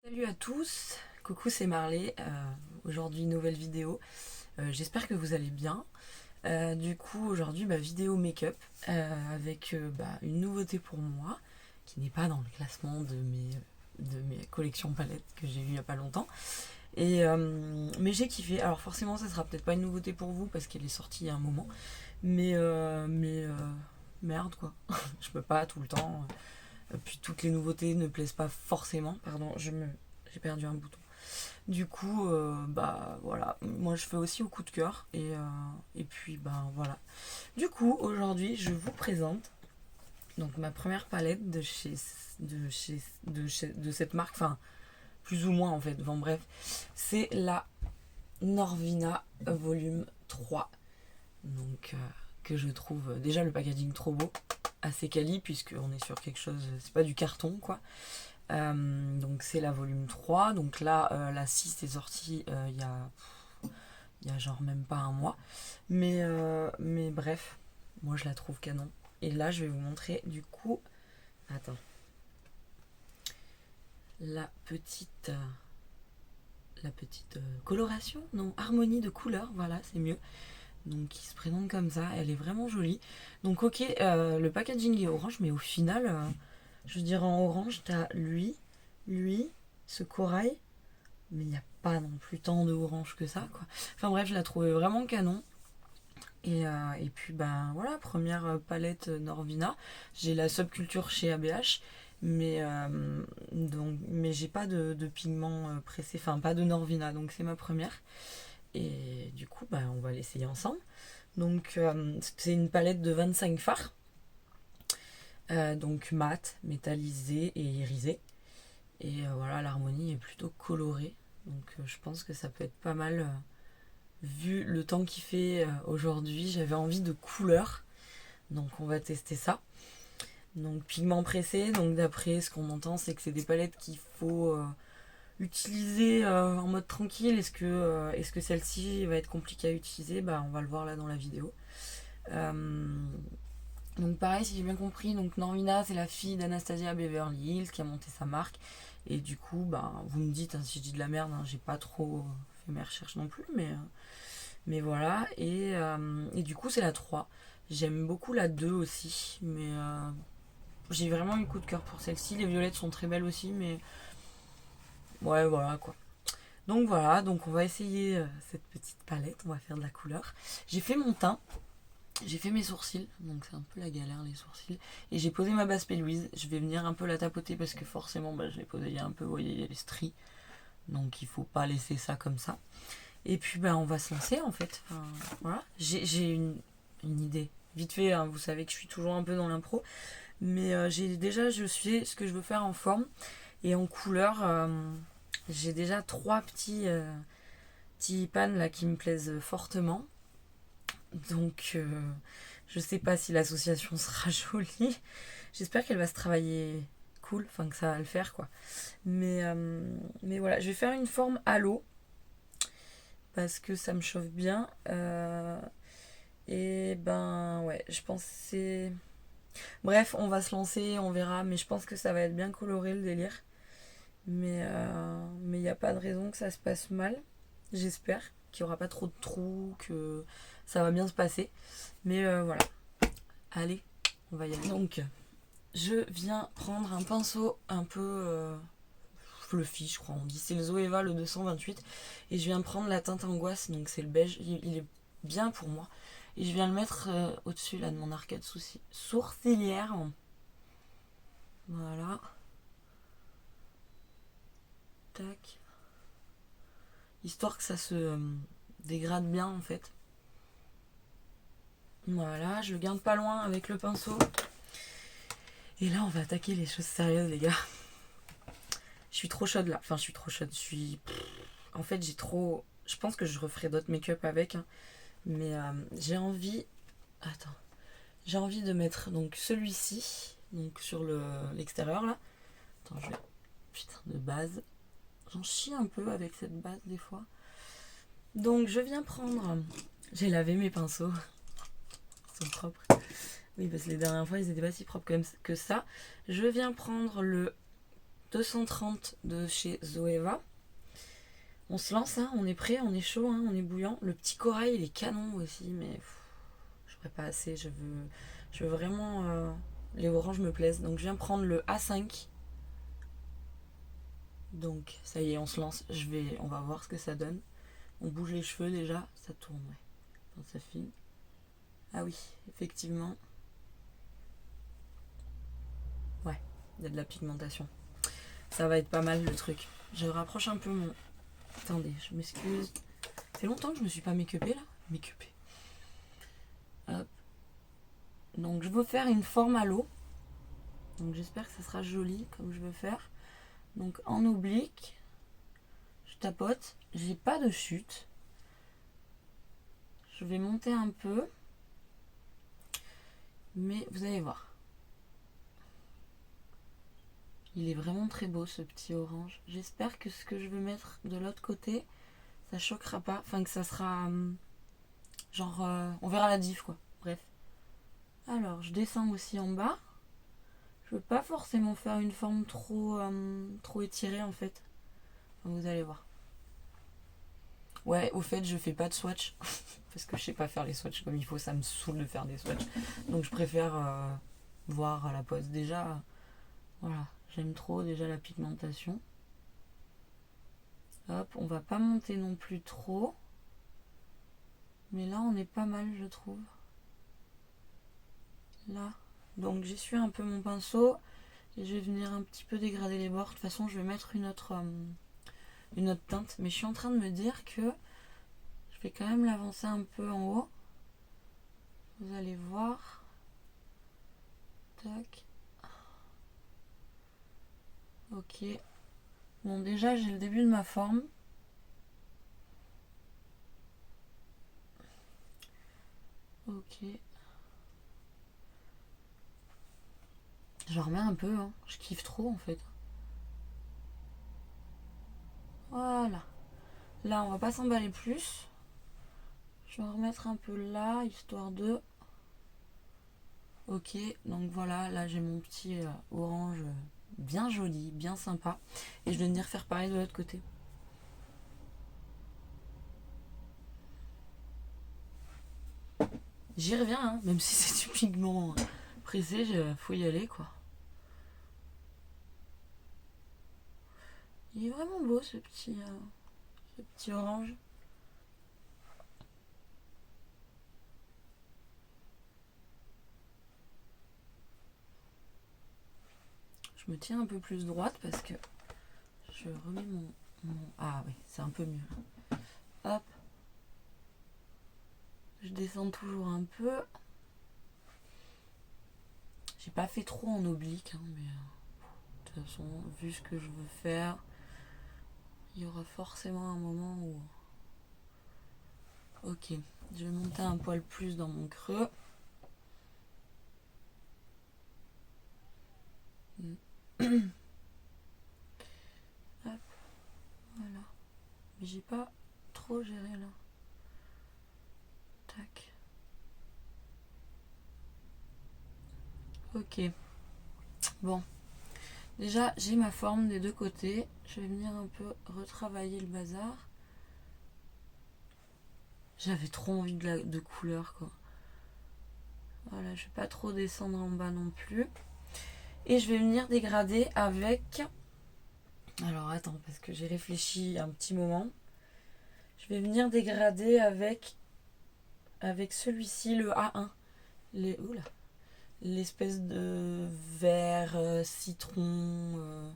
Salut à tous, coucou c'est Marley, aujourd'hui nouvelle vidéo, j'espère que vous allez bien. Du coup aujourd'hui vidéo make-up avec une nouveauté pour moi qui n'est pas dans le classement de mes collections palettes que j'ai eu il y a pas longtemps. Mais j'ai kiffé, alors forcément ça sera peut-être pas une nouveauté pour vous parce qu'elle est sortie il y a un moment, mais merde quoi, je peux pas tout le temps. Puis toutes les nouveautés ne plaisent pas forcément. Pardon, j'ai perdu un bouton. Du coup, voilà. Moi, je fais aussi au coup de cœur. Et puis, voilà. Du coup, aujourd'hui, je vous présente donc ma première palette de cette marque. Enfin, plus ou moins en fait. Enfin, bref. C'est la Norvina Volume 3. Donc, que je trouve déjà le packaging trop beau, assez quali, puisqu'on est sur quelque chose, c'est pas du carton quoi. Donc c'est la volume 3. Donc là, la 6 est sortie il y a genre même pas un mois. Mais bref, moi je la trouve canon. Et là, je vais vous montrer du coup. Attends. La petite. Coloration, non, harmonie de couleurs, voilà, c'est mieux. Donc qui se présente comme ça, elle est vraiment jolie. Donc ok, le packaging est orange, mais au final, je veux dire en orange, t'as lui, ce corail, mais il n'y a pas non plus tant de orange que ça, quoi. Enfin bref, je la trouvais vraiment canon. Et puis voilà, première palette Norvina. J'ai la subculture chez ABH, mais j'ai pas de pigments pressés, enfin pas de Norvina, donc c'est ma première. Et du coup, on va l'essayer ensemble. Donc c'est une palette de 25 fards, donc mat, métallisé et irisé. Et voilà, l'harmonie est plutôt colorée. Donc je pense que ça peut être pas mal. Vu le temps qu'il fait aujourd'hui, j'avais envie de couleurs. Donc on va tester ça. Donc pigments pressés, donc d'après ce qu'on entend, c'est que c'est des palettes qu'il faut utiliser en mode tranquille. Est-ce que celle-ci va être compliquée à utiliser? On va le voir là dans la vidéo. Donc pareil, si j'ai bien compris, donc Norvina c'est la fille d'Anastasia Beverly Hills qui a monté sa marque. Et du coup, vous me dites si je dis de la merde, j'ai pas trop fait mes recherches non plus, mais voilà. Et du coup c'est la 3. J'aime beaucoup la 2 aussi, mais j'ai vraiment eu coup de cœur pour celle-ci. Les violettes sont très belles aussi, mais ouais, voilà quoi. Donc voilà, donc on va essayer cette petite palette, on va faire de la couleur. J'ai fait mon teint, j'ai fait mes sourcils, donc c'est un peu la galère les sourcils. Et j'ai posé ma base P-Louise, je vais venir un peu la tapoter parce que forcément je l'ai posée il y a un peu, vous voyez, il y a les stries. Donc il faut pas laisser ça comme ça. Et puis on va se lancer en fait. Enfin, voilà, j'ai une idée. Vite fait, hein, vous savez que je suis toujours un peu dans l'impro. Mais je sais ce que je veux faire en forme. Et en couleur, j'ai déjà trois petits pans là qui me plaisent fortement. Donc je sais pas si l'association sera jolie. J'espère qu'elle va se travailler cool, enfin que ça va le faire quoi. Mais voilà, je vais faire une forme halo parce que ça me chauffe bien. Et ouais, je pense que c'est. Bref, on va se lancer, on verra, mais je pense que ça va être bien coloré le délire. Mais il n'y a pas de raison que ça se passe mal. J'espère qu'il n'y aura pas trop de trous, que ça va bien se passer. Mais voilà. Allez, on va y aller. Donc, je viens prendre un pinceau un peu fluffy, je crois. On dit c'est le Zoeva, le 228. Et je viens prendre la teinte angoisse, donc c'est le beige. Il est bien pour moi. Et je viens le mettre au-dessus là de mon arcade sourcilière. Voilà. Tac. Histoire que ça se dégrade bien en fait. Voilà, je le garde pas loin avec le pinceau. Et là, on va attaquer les choses sérieuses, les gars. Je suis trop chaude là. Enfin, je suis trop chaude. En fait, j'ai trop. Je pense que je referai d'autres make-up avec. Hein. Mais j'ai envie. Attends. J'ai envie de mettre donc celui-ci. Donc sur l'extérieur là. Attends, je vais. Putain, de base. J'en chie un peu avec cette base des fois. Donc je viens prendre. J'ai lavé mes pinceaux. Ils sont propres. Oui, parce que les dernières fois, ils étaient pas si propres que ça. Je viens prendre le 230 de chez Zoeva. On se lance, hein, on est prêt, on est chaud, hein, on est bouillant. Le petit corail, il est canon aussi, mais je ferai pas assez. Je veux vraiment... les oranges me plaisent. Donc je viens prendre le A5. Donc ça y est, on se lance. On va voir ce que ça donne. On bouge les cheveux déjà, ça tourne, ouais. Quand ça file. Ah oui, effectivement. Ouais, il y a de la pigmentation. Ça va être pas mal le truc. Je rapproche un peu mon... Attendez, je m'excuse. Ça fait longtemps que je me suis pas make-upée là. Make-upée. Hop. Donc je veux faire une forme à l'eau. Donc j'espère que ça sera joli comme je veux faire. Donc en oblique, je tapote. J'ai pas de chute. Je vais monter un peu. Mais vous allez voir. Il est vraiment très beau ce petit orange. J'espère que ce que je vais mettre de l'autre côté, ça choquera pas. Enfin que ça sera... genre... on verra la diff quoi. Bref. Alors je descends aussi en bas. Je veux pas forcément faire une forme trop étirée en fait. Enfin, vous allez voir. Ouais, au fait, je fais pas de swatch. Parce que je sais pas faire les swatchs comme il faut. Ça me saoule de faire des swatchs. Donc je préfère voir à la pose. Déjà, voilà. J'aime trop déjà la pigmentation. Hop, on va pas monter non plus trop. Mais là, on est pas mal, je trouve. Là. Donc j'essuie un peu mon pinceau. Et je vais venir un petit peu dégrader les bords. De toute façon, je vais mettre une autre teinte. Mais je suis en train de me dire que je vais quand même l'avancer un peu en haut. Vous allez voir. Tac. Ok. Bon, déjà, j'ai le début de ma forme. Ok. J'en remets un peu, hein. Je kiffe trop, en fait. Voilà. Là, on va pas s'emballer plus. Je vais en remettre un peu là, histoire de... Ok, donc voilà, là j'ai mon petit orange bien joli, bien sympa. Et je vais venir faire pareil de l'autre côté. J'y reviens, hein, même si c'est du pigment pressé, faut y aller quoi. Il est vraiment beau ce petit orange. Je me tiens un peu plus droite parce que je remets mon... Ah oui, c'est un peu mieux. Hop. Je descends toujours un peu. J'ai pas fait trop en oblique, hein, mais de toute façon, vu ce que je veux faire, il y aura forcément un moment où... Ok, je vais monter un poil plus dans mon creux. Hop, voilà. Mais j'ai pas trop géré là. Tac. Ok. Bon. Déjà, j'ai ma forme des deux côtés. Je vais venir un peu retravailler le bazar. J'avais trop envie de couleur, quoi. Voilà, je vais pas trop descendre en bas non plus. Et je vais venir dégrader avec... Alors, attends, parce que j'ai réfléchi un petit moment. Je vais venir dégrader avec celui-ci, le A1. Oula. L'espèce de vert citron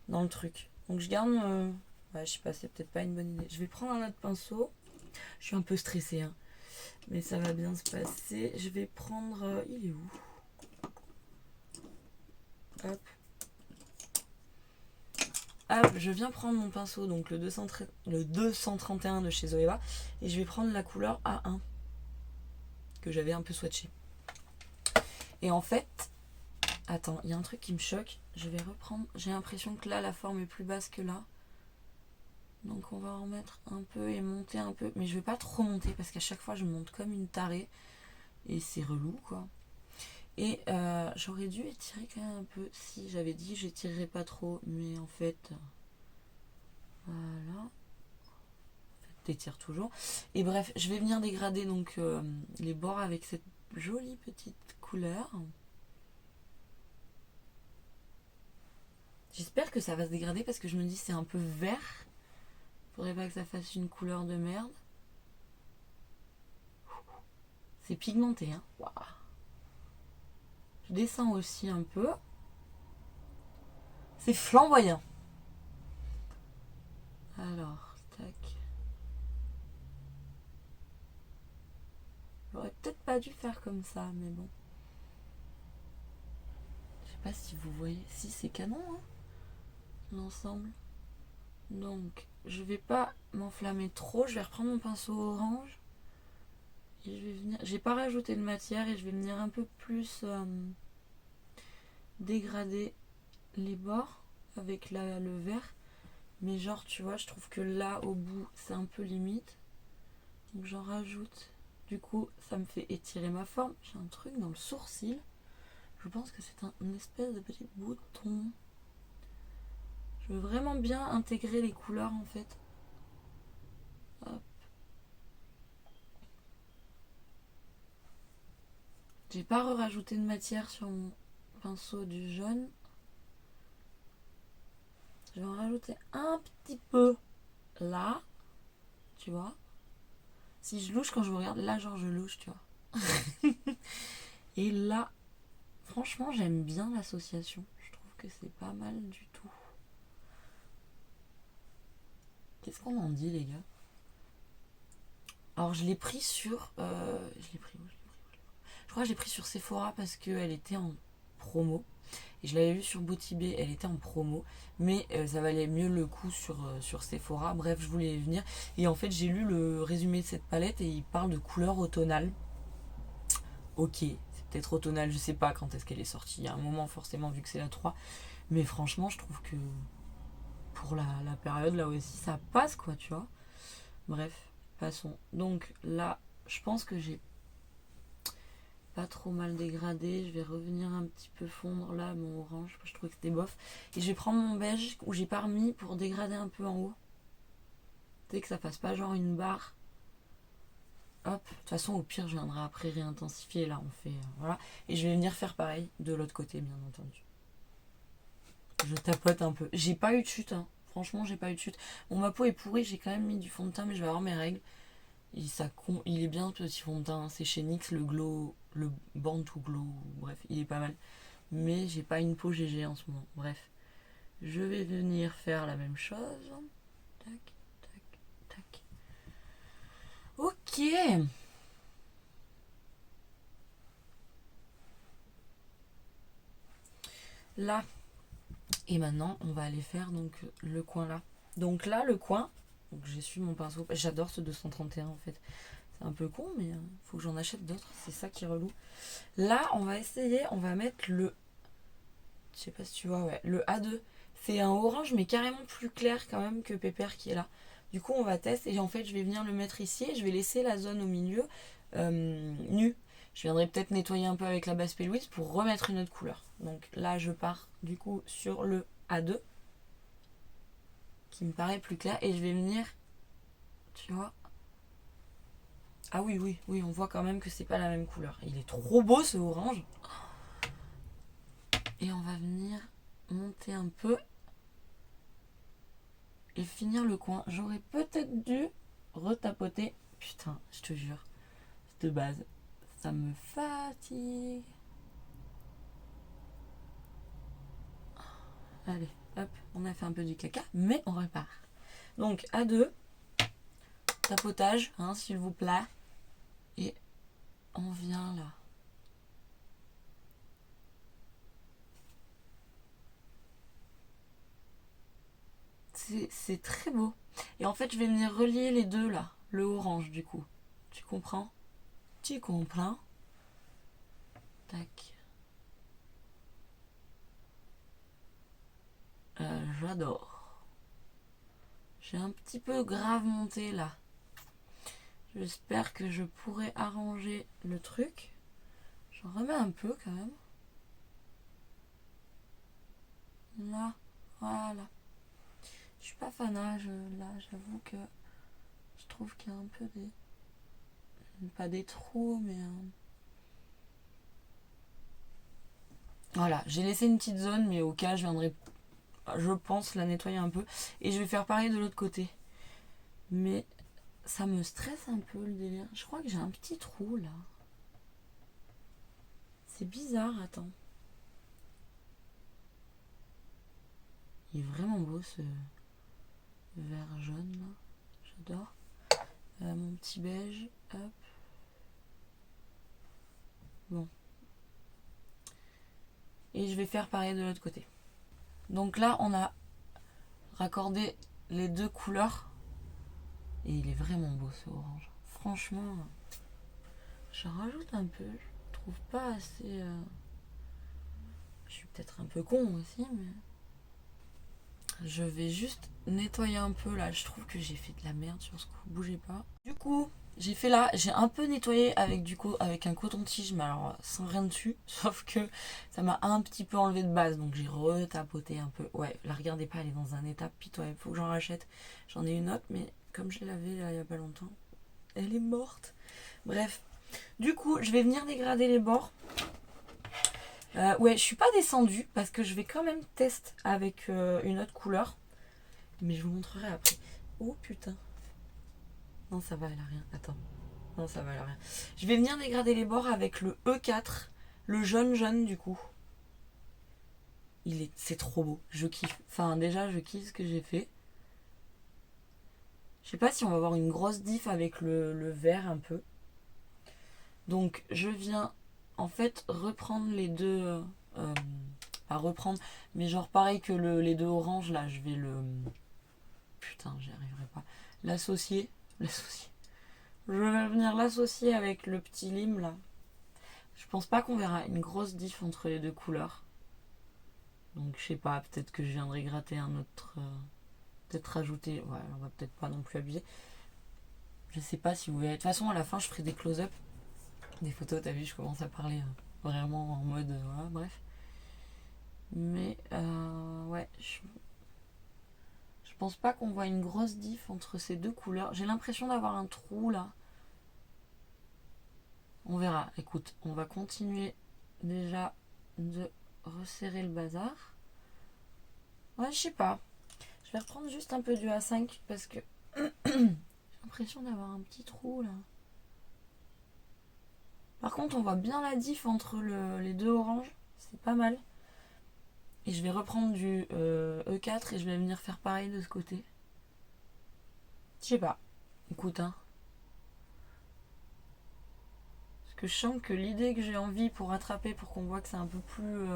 dans le truc. Donc je garde... ouais, je sais pas, c'est peut-être pas une bonne idée. Je vais prendre un autre pinceau. Je suis un peu stressée, hein. Mais ça va bien se passer. Je vais prendre... il est où? Hop. Hop, je viens prendre mon pinceau, donc le 231 de chez Zoeva. Et je vais prendre la couleur A1. Que j'avais un peu swatché. Et en fait... Attends, il y a un truc qui me choque. Je vais reprendre... J'ai l'impression que là, la forme est plus basse que là. Donc on va en remettre un peu et monter un peu. Mais je vais pas trop monter parce qu'à chaque fois je monte comme une tarée. Et c'est relou quoi. Et j'aurais dû étirer quand même un peu. Si j'avais dit j'étirerais pas trop, mais en fait, voilà. T'étires toujours. Et bref, je vais venir dégrader donc les bords avec cette jolie petite couleur. J'espère que ça va se dégrader parce que je me dis c'est un peu vert. Faudrait pas que ça fasse une couleur de merde. C'est pigmenté, hein. Waouh. Je descends aussi un peu. C'est flamboyant. Alors, tac. J'aurais peut-être pas dû faire comme ça, mais bon. Je sais pas si vous voyez. Si, c'est canon, hein, l'ensemble. Donc, je vais pas m'enflammer trop. Je vais reprendre mon pinceau orange. Et je vais venir. J'ai pas rajouté de matière et je vais venir un peu plus dégrader les bords avec le vert. Mais genre, tu vois, je trouve que là, au bout, c'est un peu limite. Donc j'en rajoute. Du coup, ça me fait étirer ma forme. J'ai un truc dans le sourcil. Je pense que c'est une espèce de petit bouton. Je veux vraiment bien intégrer les couleurs en fait. Hop. J'ai pas rajouté de matière sur mon pinceau du jaune. Je vais en rajouter un petit peu là. Tu vois. Si je louche quand je vous regarde, là genre je louche, tu vois. Et là, franchement, j'aime bien l'association. Je trouve que c'est pas mal du tout. Qu'est-ce qu'on en dit, les gars? Alors, je l'ai pris sur. Je l'ai pris où? Je crois que je l'ai pris sur Sephora parce qu'elle était en promo. Et je l'avais vue sur Botibé, elle était en promo. Mais ça valait mieux le coup sur Sephora. Bref, je voulais venir. Et en fait, j'ai lu le résumé de cette palette et il parle de couleurs automnales. Ok, c'est peut-être automnal, je sais pas quand est-ce qu'elle est sortie. Il y a un moment, forcément, vu que c'est la 3. Mais franchement, je trouve que pour la période, là aussi, ça passe, quoi, tu vois. Bref, passons. Donc là, je pense que j'ai pas trop mal dégradé. Je vais revenir un petit peu fondre là mon orange. Je trouvais que c'était bof. Et je vais prendre mon beige où j'ai pas remis pour dégrader un peu en haut. Tu sais que ça fasse pas genre une barre. Hop, de toute façon au pire je viendrai après réintensifier. Là on fait voilà. Et je vais venir faire pareil de l'autre côté bien entendu. Je tapote un peu. J'ai pas eu de chute, hein. Franchement j'ai pas eu de chute. Bon ma peau est pourrie, j'ai quand même mis du fond de teint mais je vais avoir mes règles. Il est bien ce petit fond de teint, c'est chez NYX le glow, le Born to Glow, bref, il est pas mal. Mais j'ai pas une peau GG en ce moment. Bref, je vais venir faire la même chose. Tac, tac, tac. Ok. Là. Et maintenant, on va aller faire donc le coin là. Donc là, le coin. Donc j'ai su mon pinceau. J'adore ce 231 en fait. C'est un peu con, mais faut que j'en achète d'autres. C'est ça qui est relou. Là, on va essayer. On va mettre le. Je sais pas si tu vois, ouais. Le A2. C'est un orange, mais carrément plus clair quand même que Pépère qui est là. Du coup, on va tester. Et en fait, je vais venir le mettre ici. Et je vais laisser la zone au milieu nue. Je viendrai peut-être nettoyer un peu avec la base P. pour remettre une autre couleur. Donc là, je pars du coup sur le A2. Qui me paraît plus clair. Et je vais venir. Tu vois. Ah oui, oui, oui, on voit quand même que c'est pas la même couleur. Il est trop beau ce orange. Et on va venir monter un peu. Et finir le coin. J'aurais peut-être dû retapoter. Putain, je te jure. De base, ça me fatigue. Allez, hop, on a fait un peu du caca, mais on repart. Donc, à deux, tapotage, hein, s'il vous plaît. Et on vient là. C'est très beau. Et en fait, je vais venir relier les deux là. Le orange, du coup. Tu comprends? Tu comprends? Tac. J'adore. J'ai un petit peu grave monté là. J'espère que je pourrai arranger le truc. J'en remets un peu quand même. Là, voilà. Je suis pas fanat, là j'avoue que je trouve qu'il y a un peu des... Pas des trous, mais... Voilà, j'ai laissé une petite zone, mais au cas, je viendrai, je pense, la nettoyer un peu. Et je vais faire pareil de l'autre côté. Mais ça me stresse un peu le délire. Je crois que j'ai un petit trou là. C'est bizarre, attends. Il est vraiment beau ce vert jaune là. J'adore. Mon petit beige. Hop. Bon. Et je vais faire pareil de l'autre côté. Donc là, on a raccordé les deux couleurs. Et il est vraiment beau ce orange. Franchement, je rajoute un peu. Je trouve pas assez... Je suis peut-être un peu con aussi, mais... Je vais juste nettoyer un peu là. Je trouve que j'ai fait de la merde sur ce coup. Bougez pas. Du coup, j'ai fait là. J'ai un peu nettoyé avec un coton-tige, mais alors sans rien dessus. Sauf que ça m'a un petit peu enlevé de base. Donc j'ai retapoté un peu. Ouais, la regardez pas, elle est dans un état pitoyable. Faut que j'en rachète. J'en ai une autre, mais comme je l'ai lavée là, il y a pas longtemps, elle est morte. Bref. Du coup, je vais venir dégrader les bords. Ouais, je suis pas descendue parce que je vais quand même tester avec une autre couleur. Mais je vous montrerai après. Oh putain. Non, ça va, elle a rien. Attends. Non, ça va, elle a rien. Je vais venir dégrader les bords avec le E4. Le jaune du coup. C'est trop beau. Je kiffe. Enfin, déjà, je kiffe ce que j'ai fait. Je sais pas si on va avoir une grosse diff avec le vert un peu. Donc, je viens en fait reprendre les deux... pas reprendre, mais genre pareil que les deux oranges là, je vais le... Putain, j'y arriverai pas. L'associer. Je vais venir l'associer avec le petit lime là. Je pense pas qu'on verra une grosse diff entre les deux couleurs. Donc je sais pas, peut-être que je viendrai gratter un autre... peut-être rajouter... Ouais, on va peut-être pas non plus abuser. Je sais pas si vous verrez. De toute façon, à la fin, je ferai des close-up. Des photos, t'as vu, je commence à parler vraiment en mode... voilà, bref. Mais ouais, je pense pas qu'on voit une grosse diff entre ces deux couleurs. J'ai l'impression d'avoir un trou là. On verra. Écoute, on va continuer déjà de resserrer le bazar. Ouais, je sais pas. Je vais reprendre juste un peu du A5 parce que j'ai l'impression d'avoir un petit trou là. Par contre, on voit bien la diff entre les deux oranges. C'est pas mal. Et je vais reprendre du E4 et je vais venir faire pareil de ce côté. Je sais pas. Écoute, hein. Parce que je sens que l'idée que j'ai envie pour rattraper, pour qu'on voit que c'est un peu plus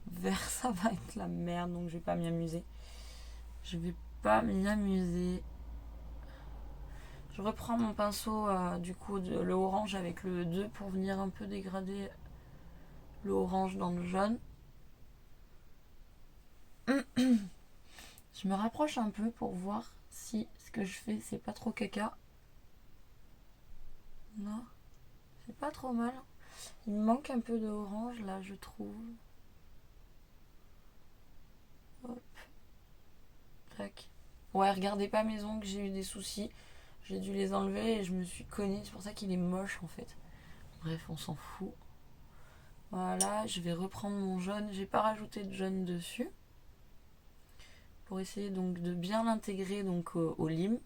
vert, ça va être la merde. Donc je vais pas m'y amuser. Je vais pas m'y amuser. Je reprends mon pinceau, du coup, le orange avec le 2 pour venir un peu dégrader le orange dans le jaune. Je me rapproche un peu pour voir si ce que je fais, c'est pas trop caca. Non, c'est pas trop mal. Il me manque un peu de orange, là, je trouve. Hop. Tac. Ouais, regardez pas mes ongles, j'ai eu des soucis. J'ai dû les enlever et je me suis cognée. C'est pour ça qu'il est moche, en fait. Bref, on s'en fout. Voilà, je vais reprendre mon jaune. J'ai pas rajouté de jaune dessus. Pour essayer donc de bien l'intégrer donc au lime.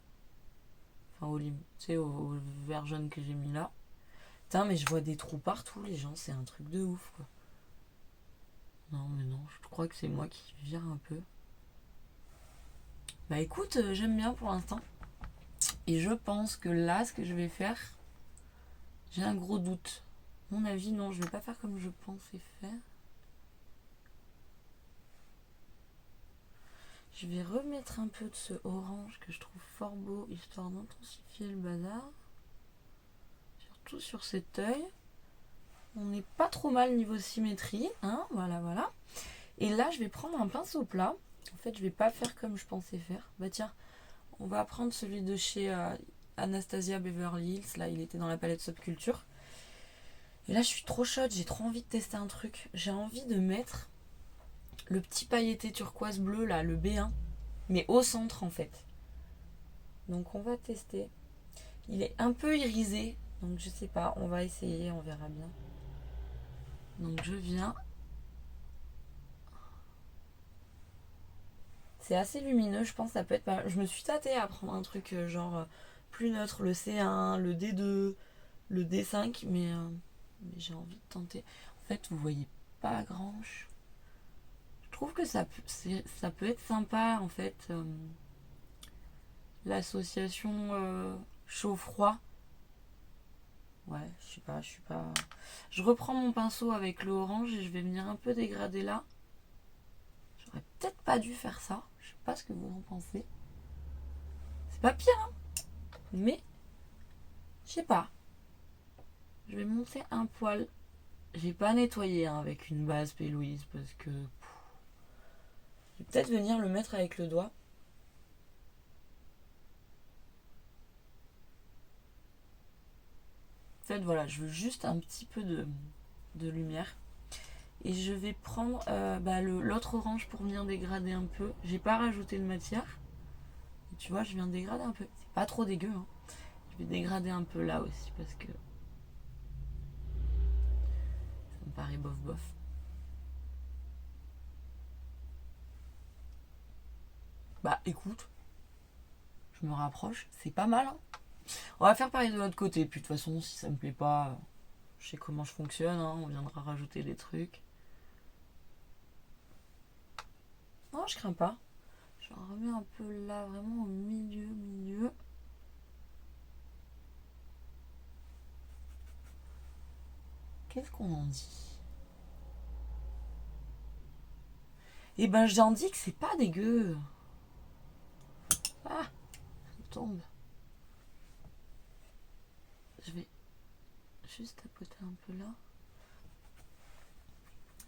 Enfin au lime, tu sais, au vert jaune que j'ai mis là. Putain, mais je vois des trous partout, les gens, c'est un truc de ouf, quoi. Non, mais non, je crois que c'est moi qui vire un peu. Bah écoute, j'aime bien pour l'instant. Et je pense que là, ce que je vais faire, j'ai un gros doute. Mon avis, non, je vais pas faire comme je pensais faire. Je vais remettre un peu de ce orange que je trouve fort beau, histoire d'intensifier le bazar. Surtout sur cet œil. On n'est pas trop mal niveau symétrie, hein, voilà. Et là, je vais prendre un pinceau plat. En fait, je vais pas faire comme je pensais faire. Bah tiens, on va prendre celui de chez Anastasia Beverly Hills. Là, il était dans la palette Subculture. Et là, je suis trop chaude, j'ai trop envie de tester un truc. J'ai envie de mettre le petit pailleté turquoise bleu, là, le B1, mais au centre, en fait. Donc, on va tester. Il est un peu irisé, donc je sais pas, on va essayer, on verra bien. Donc, je viens. C'est assez lumineux, je pense que ça peut être pas mal. Je me suis tâtée à prendre un truc genre plus neutre, le C1, le D2, le D5, mais j'ai envie de tenter. En fait, vous voyez pas grand. Je trouve que ça peut être sympa, en fait, l'association chaud-froid. Ouais, je suis pas. Je reprends mon pinceau avec le orange et je vais venir un peu dégrader là. J'aurais peut-être pas dû faire ça. Je sais pas ce que vous en pensez. C'est pas pire, hein, mais je sais pas. Je vais monter un poil. J'ai pas nettoyé hein, avec une base P. Louise parce que. Je vais peut-être venir le mettre avec le doigt. En fait, voilà, je veux juste un petit peu de lumière. Et je vais prendre l'autre orange pour venir dégrader un peu. J'ai pas rajouté de matière. Et tu vois, je viens dégrader un peu. C'est pas trop dégueu. Hein. Je vais dégrader un peu là aussi parce que ça me paraît bof bof. Bah écoute, je me rapproche. C'est pas mal. Hein. On va faire pareil de l'autre côté. Puis de toute façon, si ça me plaît pas, je sais comment je fonctionne. Hein. On viendra rajouter des trucs. Non, je crains pas. Je remets un peu là, vraiment au milieu. Qu'est-ce qu'on en dit? Eh ben, j'en dis que c'est pas dégueu. Ah, ça tombe. Je vais juste tapoter un peu là.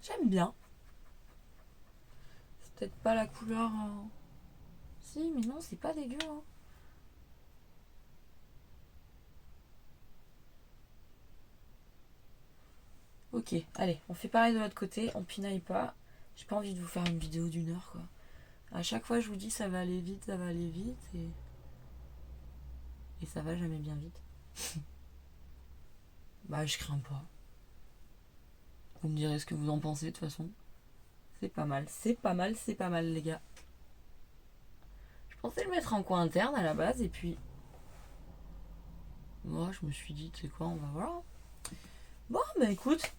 J'aime bien. C'est peut-être pas la couleur. Si, mais non, c'est pas dégueu. Hein. Ok, allez, on fait pareil de l'autre côté, on pinaille pas. J'ai pas envie de vous faire une vidéo d'1 heure quoi. À chaque fois je vous dis ça va aller vite et ça va jamais bien vite. Bah je crains pas. Vous me direz ce que vous en pensez de toute façon. C'est pas mal les gars. Je pensais le mettre en coin interne à la base et puis moi je me suis dit tu sais quoi on va voir. Bon bah écoute,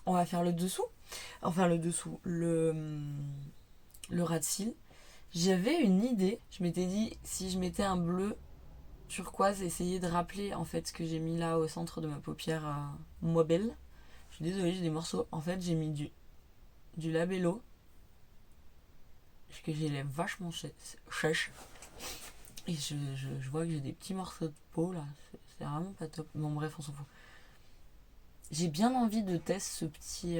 on va faire le dessous. Enfin le dessous, le ras de cils. J'avais une idée, je m'étais dit si je mettais un bleu turquoise, essayer de rappeler en fait ce que j'ai mis là au centre de ma paupière mobile. Je suis désolée, j'ai des morceaux. En fait, j'ai mis du labello. Parce que j'ai les lèvres vachement sèches. Et je vois que j'ai des petits morceaux de peau là. C'est vraiment pas top. Bon, bref, on s'en fout. J'ai bien envie de tester ce petit.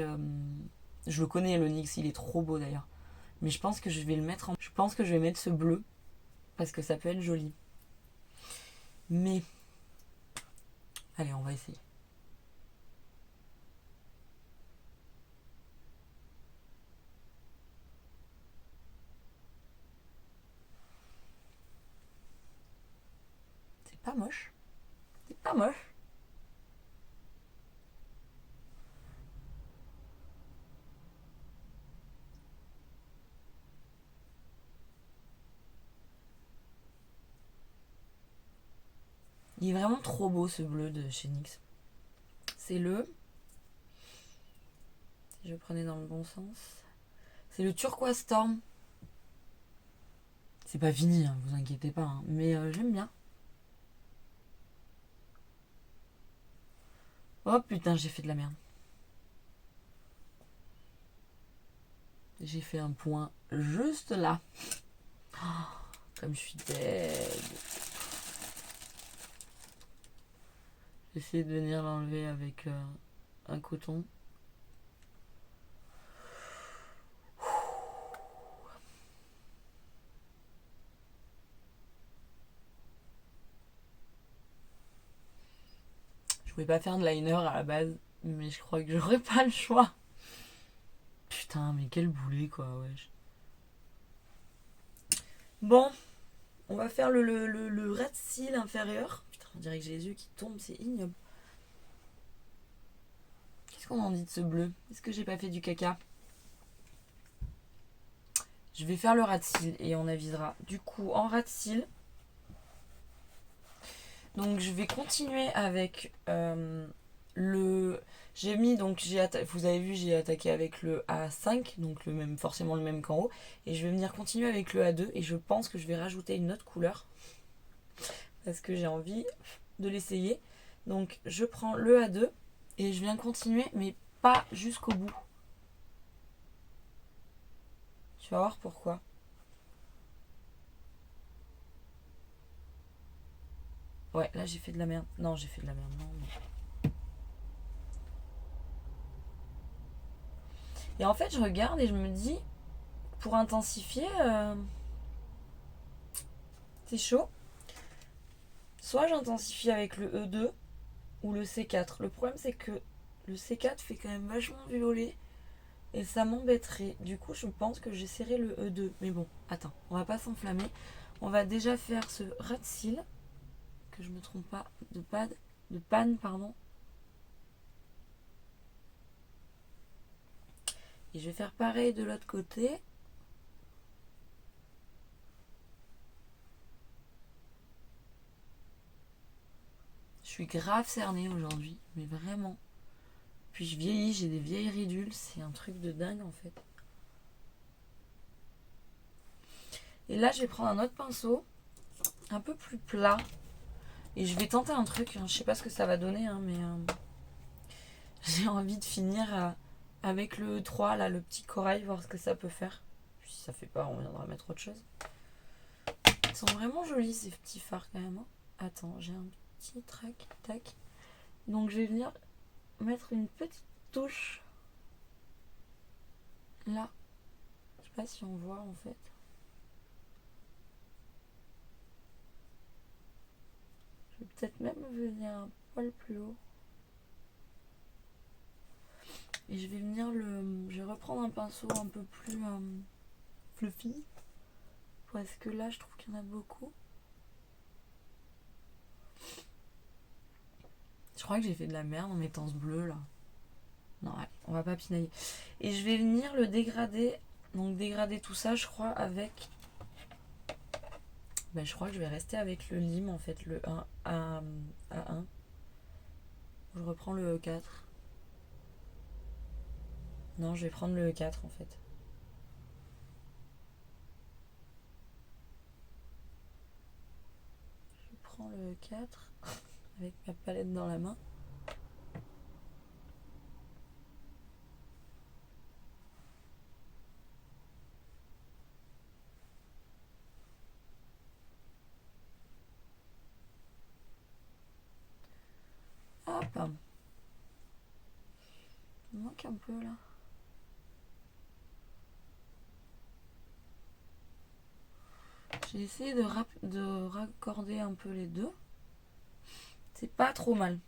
Je le connais, le NYX, il est trop beau d'ailleurs. Mais je pense que je vais le mettre en. Je pense que je vais mettre ce bleu. Parce que ça peut être joli. Mais. Allez, on va essayer. C'est pas moche. C'est pas moche. Il est vraiment trop beau ce bleu de chez NYX. C'est si je prenais dans le bon sens, c'est le Turquoise Storm. C'est pas fini, hein, vous inquiétez pas, hein, mais j'aime bien. Oh putain, j'ai fait de la merde. J'ai fait un point juste là. Oh, comme je suis dead. J'essaie de venir l'enlever avec un coton. Je voulais pas faire de liner à la base, mais je crois que j'aurais pas le choix. Putain, mais quel boulet quoi, wesh. Bon, on va faire le ras de cils inférieur. Putain, on dirait que j'ai les yeux qui tombent, c'est ignoble. Qu'est-ce qu'on en dit de ce bleu? Est-ce que j'ai pas fait du caca? Je vais faire le ras de cils et on avisera. Du coup, en ras de cils, donc je vais continuer avec le... J'ai mis, donc vous avez vu, j'ai attaqué avec le A5, donc forcément le même qu'en haut. Et je vais venir continuer avec le A2 et je pense que je vais rajouter une autre couleur. Parce que j'ai envie de l'essayer. Donc je prends le A2 et je viens continuer, mais pas jusqu'au bout. Tu vas voir pourquoi. Ouais, là j'ai fait de la merde. Non, j'ai fait de la merde. Non. Et en fait, je regarde et je me dis, pour intensifier, c'est chaud. Soit j'intensifie avec le E2 ou le C4. Le problème, c'est que le C4 fait quand même vachement violet et ça m'embêterait. Du coup, je pense que j'essaierai le E2. Mais bon, attends, on va pas s'enflammer. On va déjà faire ce ras de cils, que je me trompe pas, de panne, pardon. Et je vais faire pareil de l'autre côté. Je suis grave cernée aujourd'hui, mais vraiment. Puis je vieillis, j'ai des vieilles ridules, c'est un truc de dingue en fait. Et là, je vais prendre un autre pinceau, un peu plus plat. Et je vais tenter un truc, je sais pas ce que ça va donner, hein, mais j'ai envie de finir avec le 3, là, le petit corail, voir ce que ça peut faire. Puis si ça fait pas, on viendra mettre autre chose. Ils sont vraiment jolis ces petits fards quand même. Hein. Attends, j'ai un petit trac, tac. Donc je vais venir mettre une petite touche là. Je sais pas si on voit en fait. Je vais peut-être même venir un poil plus haut. Et je vais venir je vais reprendre un pinceau un peu plus fluffy. Parce que là, je trouve qu'il y en a beaucoup. Je crois que j'ai fait de la merde en mettant ce bleu là. Non, allez, on va pas pinailler. Et je vais venir le dégrader. Donc dégrader tout ça, je crois, avec... Ben, je crois que je vais rester avec le lime en fait, le 1 à 1. Je reprends le E4. Non, je vais prendre le E4 en fait. Je prends le E4 avec ma palette dans la main. Hop. Il manque un peu là. J'ai essayé de raccorder un peu les deux. C'est pas trop mal.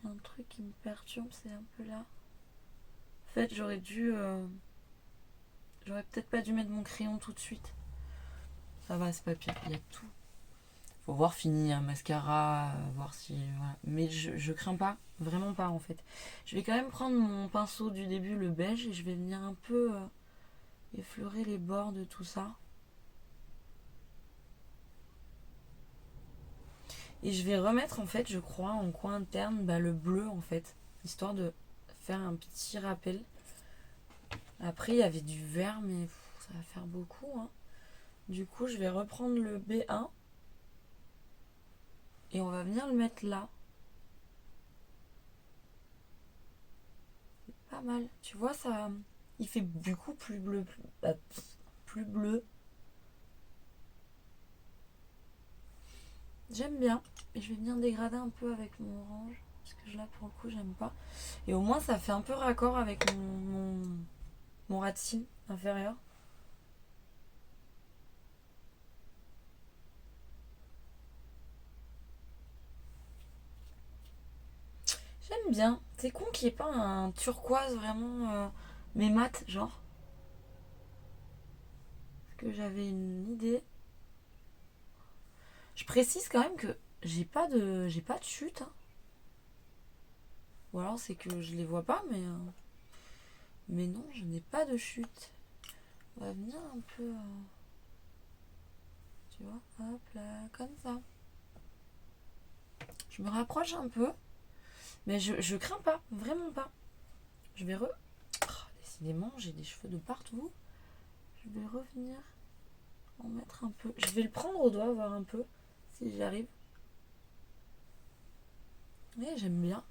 Il y a un truc qui me perturbe, c'est un peu là. En fait, j'aurais peut-être pas dû mettre mon crayon tout de suite. Ça va, c'est pas pire, il y a tout. Faut voir fini un mascara, voir si... Voilà. Mais je crains pas, vraiment pas en fait. Je vais quand même prendre mon pinceau du début, le beige, et je vais venir un peu effleurer les bords de tout ça. Et je vais remettre en fait, je crois, en coin interne, le bleu en fait. Histoire de faire un petit rappel. Après, il y avait du vert, mais ça va faire beaucoup. Hein. Du coup, je vais reprendre le B1. Et on va venir le mettre là. C'est pas mal. Tu vois, ça... Il fait du coup plus bleu. Plus bleu. J'aime bien. Et je vais venir dégrader un peu avec mon orange. Parce que là, pour le coup, j'aime pas. Et au moins, ça fait un peu raccord avec mon ras de cils inférieur. J'aime bien. C'est con qu'il n'y ait pas un turquoise vraiment, mais mat, genre. Parce que j'avais une idée. Je précise quand même que j'ai pas de chute, hein. Ou alors c'est que je les vois pas, mais non, je n'ai pas de chute. On va venir un peu, tu vois, hop là, comme ça. Je me rapproche un peu, mais je crains pas, vraiment pas. Je vais décidément, j'ai des cheveux de partout. Je vais revenir en mettre un peu. Je vais le prendre au doigt, voir un peu si j'y arrive. Mais j'aime bien.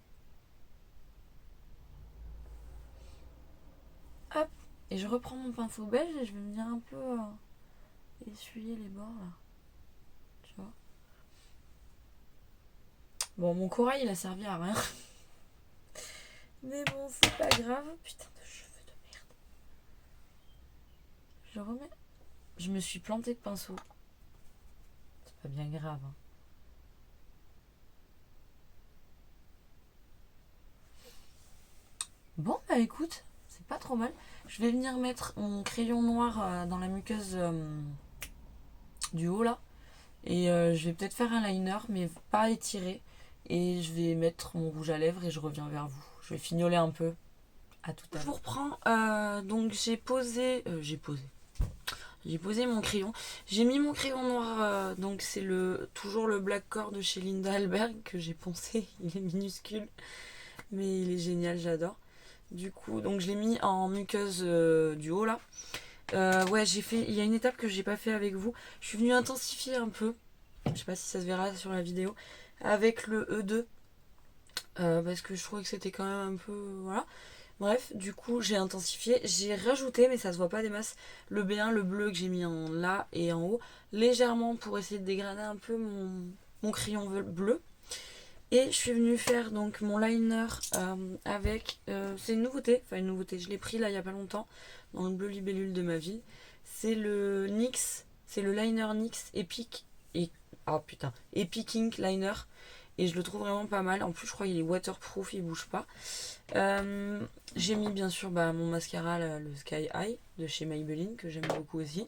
Hop. Et je reprends mon pinceau beige et je vais venir un peu essuyer les bords là. Tu vois. Bon, mon corail il a servi à rien. Mais bon, c'est pas grave. Putain de cheveux de merde. Je remets. Je me suis plantée de pinceau. C'est pas bien grave, hein. Bon, bah écoute, c'est pas trop mal. Je vais venir mettre mon crayon noir dans la muqueuse du haut là. Et je vais peut-être faire un liner, mais pas étiré. Et je vais mettre mon rouge à lèvres et je reviens vers vous. Je vais fignoler un peu. À tout à l'heure. Je vous reprends. Donc j'ai posé. J'ai posé mon crayon. J'ai mis mon crayon noir. Donc c'est toujours le Black Core de chez Linda Alberg que j'ai poncé. Il est minuscule. Mais il est génial, j'adore. Du coup, donc je l'ai mis en muqueuse du haut là. Ouais, il y a une étape que j'ai pas fait avec vous. Je suis venue intensifier un peu. Je sais pas si ça se verra sur la vidéo. Avec le E2. Parce que je trouvais que c'était quand même un peu. Voilà. Bref, du coup, j'ai intensifié. J'ai rajouté, mais ça se voit pas des masses, le B1, le bleu que j'ai mis en là et en haut. Légèrement pour essayer de dégrader un peu mon crayon bleu. Et je suis venue faire donc mon liner avec. C'est une nouveauté. Enfin, une nouveauté. Je l'ai pris là il y a pas longtemps. Dans le bleu libellule de ma vie. C'est le NYX. C'est le liner NYX Epic. Epic Ink Liner. Et je le trouve vraiment pas mal. En plus, je crois qu'il est waterproof, il bouge pas. J'ai mis bien sûr mon mascara, le Sky High de chez Maybelline, que j'aime beaucoup aussi.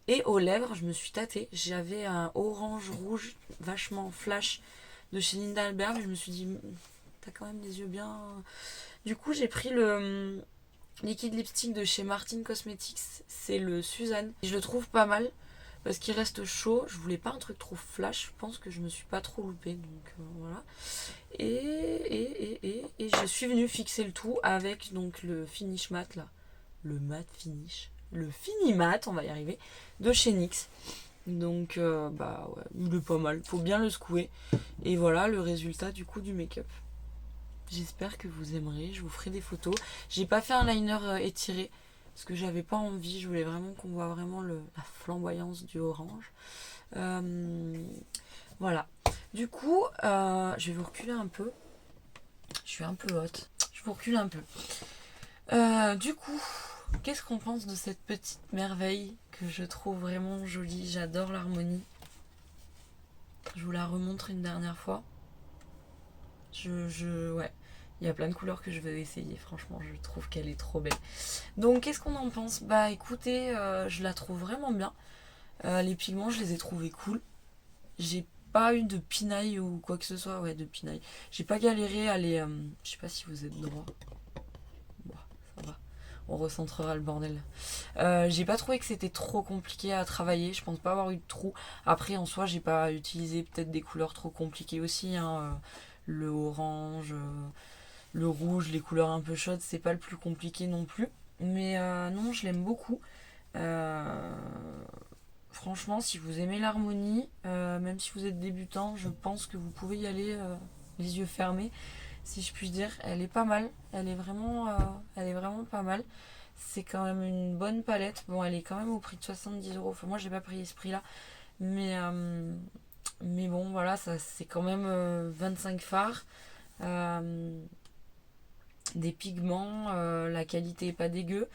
Et aux lèvres, je me suis tâtée. J'avais un orange rouge vachement flash de chez Linda Alberg. Je me suis dit, t'as quand même des yeux bien. Du coup, j'ai pris le liquide lipstick de chez Martin Cosmetics. C'est le Suzanne. Et je le trouve pas mal. Parce qu'il reste chaud, je voulais pas un truc trop flash, je pense que je me suis pas trop loupée, donc voilà. Et je suis venue fixer le tout avec donc le finish matte là, le matte finish, le fini matte, on va y arriver, de chez NYX. Donc ouais, il est pas mal, faut bien le secouer. Et voilà le résultat du coup du make-up. J'espère que vous aimerez, je vous ferai des photos. J'ai pas fait un liner étiré. Parce que j'avais pas envie, je voulais vraiment qu'on voit vraiment la flamboyance du orange. Voilà. Du coup, je vais vous reculer un peu. Je suis un peu haute. Je vous recule un peu. Du coup, qu'est-ce qu'on pense de cette petite merveille que je trouve vraiment jolie. J'adore l'harmonie. Je vous la remontre une dernière fois. Ouais. Il y a plein de couleurs que je veux essayer. Franchement, je trouve qu'elle est trop belle. Donc, qu'est-ce qu'on en pense? Bah, écoutez, je la trouve vraiment bien. Les pigments, je les ai trouvés cool. J'ai pas eu de pinaille ou quoi que ce soit. Ouais, de pinaille. J'ai pas galéré à les... je sais pas si vous êtes droit. Bon, ça va. On recentrera le bordel. J'ai pas trouvé que c'était trop compliqué à travailler. Je pense pas avoir eu de trou. Après, en soi, j'ai pas utilisé peut-être des couleurs trop compliquées aussi. Hein. Le orange... le rouge, les couleurs un peu chaudes, c'est pas le plus compliqué non plus. Mais non, je l'aime beaucoup. Franchement, si vous aimez l'harmonie, même si vous êtes débutant, je pense que vous pouvez y aller les yeux fermés, si je puis dire. Elle est pas mal. Elle est vraiment pas mal. C'est quand même une bonne palette. Bon, elle est quand même au prix de 70€. Enfin, moi, j'ai pas pris ce prix-là. Mais bon, voilà, ça, c'est quand même 25 fards. Des pigments, la qualité est pas dégueu.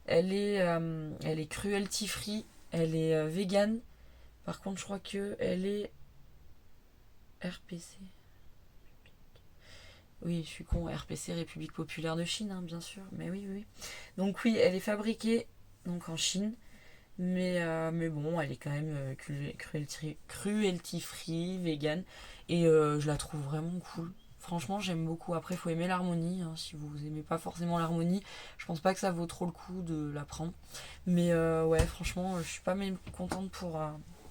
Elle est cruelty free, elle est vegan. Par contre, je crois que elle est RPC. Oui, je suis con, RPC, République Populaire de Chine, hein, bien sûr. Mais oui, oui, oui. Donc oui, elle est fabriquée donc en Chine. Mais bon, elle est quand même cruelty free, vegan. Et je la trouve vraiment cool. Franchement, j'aime beaucoup. Après, il faut aimer l'harmonie, hein. Si vous aimez pas forcément l'harmonie, je pense pas que ça vaut trop le coup de la prendre. Mais ouais, franchement, je suis pas contente pour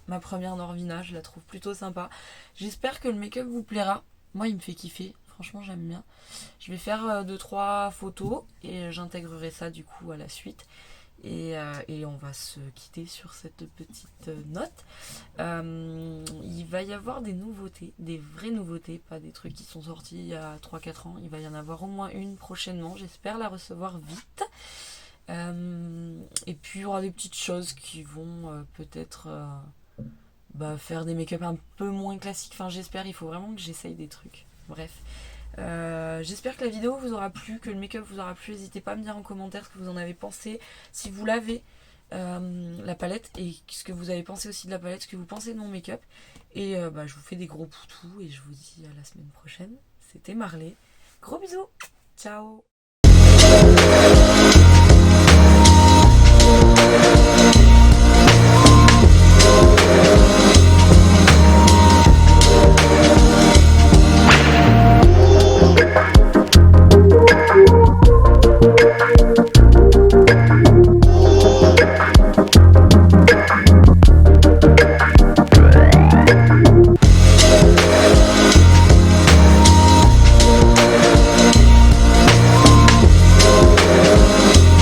ma première Norvina. Je la trouve plutôt sympa. J'espère que le make-up vous plaira. Moi, il me fait kiffer. Franchement, j'aime bien. Je vais faire 2-3 photos et j'intégrerai ça du coup à la suite. Et on va se quitter sur cette petite note. Il va y avoir des nouveautés, des vraies nouveautés, pas des trucs qui sont sortis il y a 3-4 ans. Il va y en avoir au moins une prochainement. J'espère la recevoir vite. Et puis il y aura des petites choses qui vont peut-être faire des make-up un peu moins classiques. Enfin, j'espère, il faut vraiment que j'essaye des trucs. Bref. J'espère que la vidéo vous aura plu, que le make-up vous aura plu. N'hésitez pas à me dire en commentaire ce que vous en avez pensé. Si vous l'avez, la palette, et ce que vous avez pensé aussi de la palette, ce que vous pensez de mon make-up. Et je vous fais des gros poutous et je vous dis à la semaine prochaine. C'était Marley. Gros bisous. Ciao.